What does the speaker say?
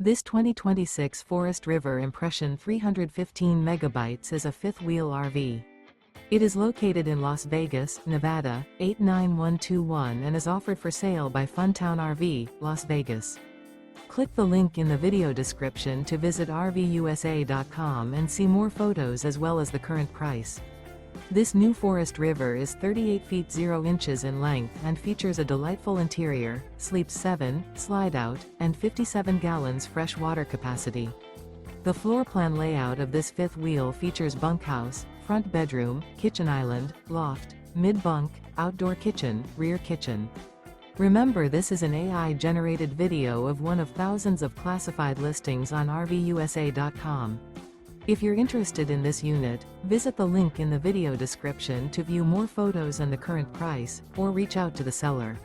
This 2026 Forest River Impression 315 megabytes is a fifth-wheel RV. It is located in Las Vegas, Nevada, 89121 and is offered for sale by Funtown RV, Las Vegas. Click the link in the video description to visit RVUSA.com and see more photos as well as the current price. This new Forest River is 38 feet 0 inches in length and features a delightful interior, sleeps 7, slide-out, and 57 gallons fresh water capacity. The floor plan layout of this fifth wheel features bunkhouse, front bedroom, kitchen island, loft, mid-bunk, outdoor kitchen, rear kitchen. Remember, this is an AI-generated video of one of thousands of classified listings on RVUSA.com. If you're interested in this unit, visit the link in the video description to view more photos and the current price, or reach out to the seller.